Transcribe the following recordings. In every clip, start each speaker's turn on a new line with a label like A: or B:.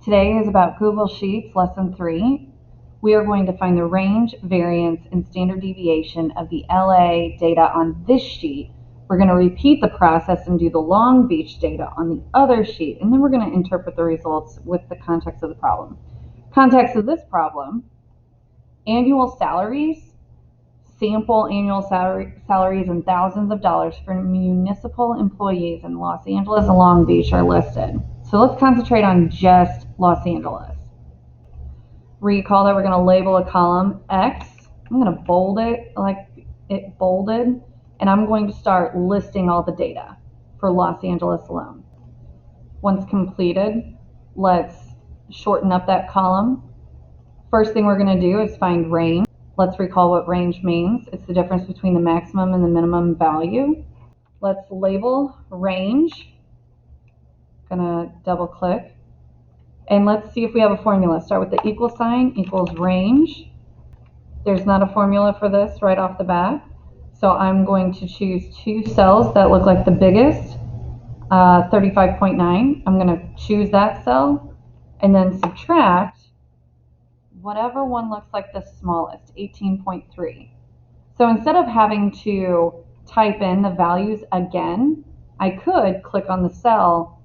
A: Today is about Google Sheets, Lesson 3. We are going to find the range, variance, and standard deviation of the LA data on this sheet. We're going to repeat the process and do the Long Beach data on the other sheet, and then we're going to interpret the results with the context of the problem. Context of this problem: annual salaries, sample annual salaries in thousands of dollars for municipal employees in Los Angeles and Long Beach are listed. So let's concentrate on just Los Angeles. Recall that we're going to label a column X. I'm going to bold it like it bolded, and I'm going to start listing all the data for Los Angeles alone. Once completed, let's shorten up that column. First thing we're going to do is find range. Let's recall what range means. It's the difference between the maximum and the minimum value. Let's label range. Gonna double click. And let's see if we have a formula. Start with the equal sign equals range. There's not a formula for this right off the bat. So I'm going to choose two cells that look like the biggest, 35.9. I'm going to choose that cell and then subtract whatever one looks like the smallest, 18.3. So instead of having to type in the values again, I could click on the cell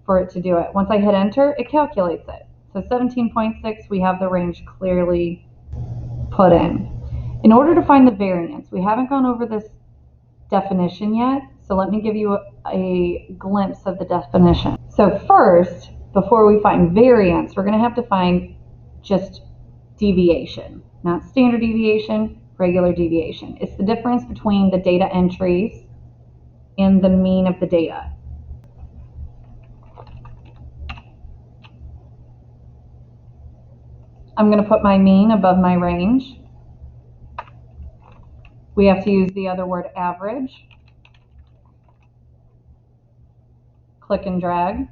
A: for it to do it. Once I hit enter, it calculates it. So 17.6, we have the range clearly put in. In order to find the variance, we haven't gone over this definition yet, so let me give you a glimpse of the definition. So first, before we find variance, we're going to have to find just deviation, not standard deviation, regular deviation. It's the difference between the data entries and the mean of the data. I'm going to put my mean above my range. We have to use the other word average. Click and drag.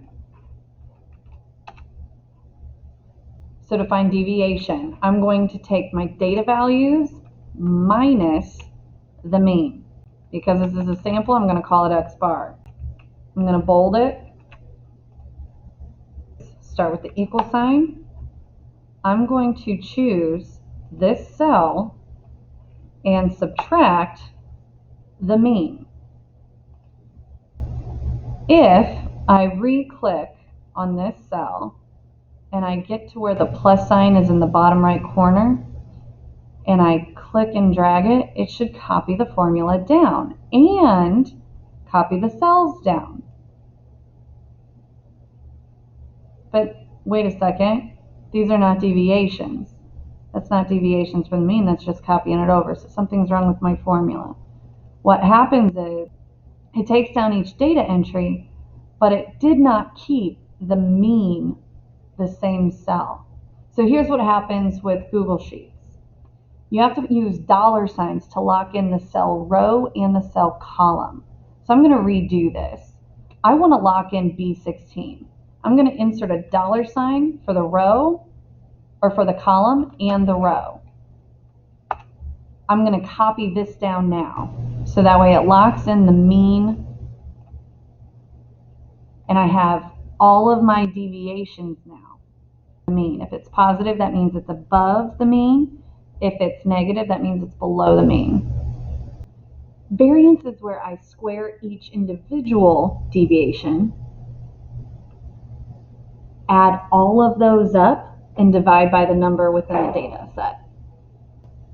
A: So to find deviation, I'm going to take my data values minus the mean. Because this is a sample, I'm going to call it X bar. I'm going to bold it. Start with the equal sign. I'm going to choose this cell and subtract the mean. If I re-click on this cell and I get to where the plus sign is in the bottom right corner and I click and drag it, it should copy the formula down and copy the cells down. But wait a second. These are not deviations. That's not deviations from the mean, that's just copying it over. So something's wrong with my formula. What happens is it takes down each data entry, but it did not keep the mean the same cell. So here's what happens with Google Sheets. You have to use dollar signs to lock in the cell row and the cell column. So I'm going to redo this. I want to lock in B16. I'm going to insert a dollar sign for the row or for the column and the row. I'm going to copy this down now. So that way it locks in the mean and I have all of my deviations now. The mean. If it's positive, that means it's above the mean. If it's negative, that means it's below the mean. Variance is where I square each individual deviation, add all of those up, and divide by the number within the data set.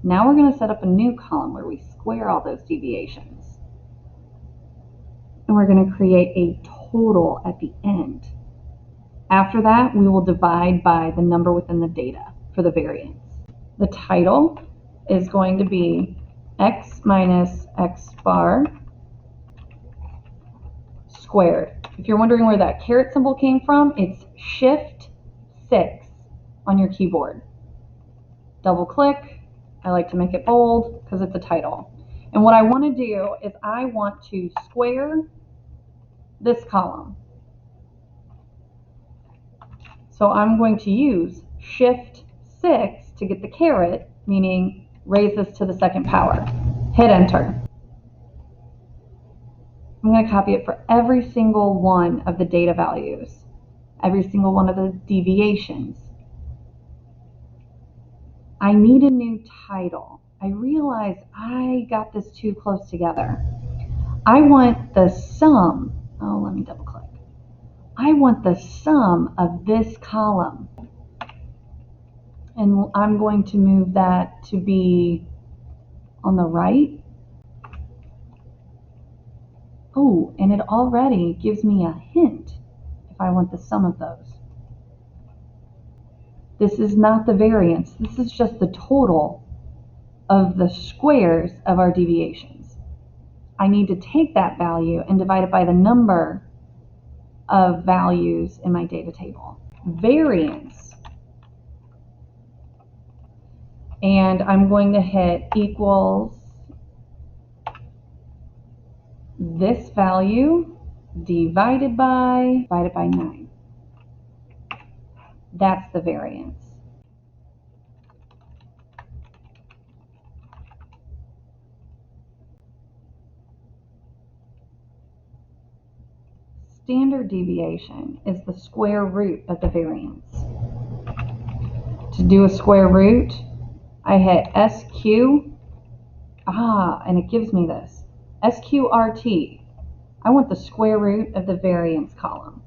A: Now we're going to set up a new column where we square all those deviations. And we're going to create a total at the end. After that, we will divide by the number within the data for the variance. The title is going to be X minus X bar squared. If you're wondering where that caret symbol came from, it's Shift 6 on your keyboard. Double click. I like to make it bold because it's a title. And what I want to do is I want to square this column. So I'm going to use Shift 6 to get the caret, meaning raise this to the second power. Hit enter. I'm going to copy it for every single one of the data values. every single one of the deviations. I need a new title. I realize I got this too close together. I want the sum. Oh, let me double click. I want the sum of this column. And I'm going to move that to be on the right. Oh, and it already gives me a hint if I want the sum of those. This is not the variance. This is just the total of the squares of our deviations. I need to take that value and divide it by the number of values in my data table. Variance. And I'm going to hit equals this value divided by 9. That's the variance. Standard deviation is the square root of the variance. To do a square root, I hit SQ, and it gives me this. SQRT. I want the square root of the variance column.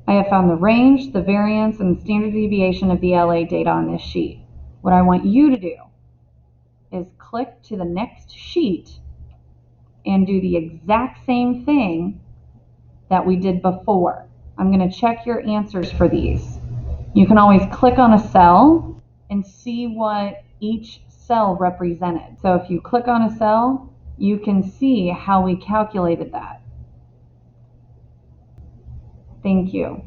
A: I have found the range, the variance, and the standard deviation of the LA data on this sheet. What I want you to do is click to the next sheet and do the exact same thing that we did before. I'm going to check your answers for these. You can always click on a cell and see what each cell represented. So if you click on a cell, you can see how we calculated that. Thank you.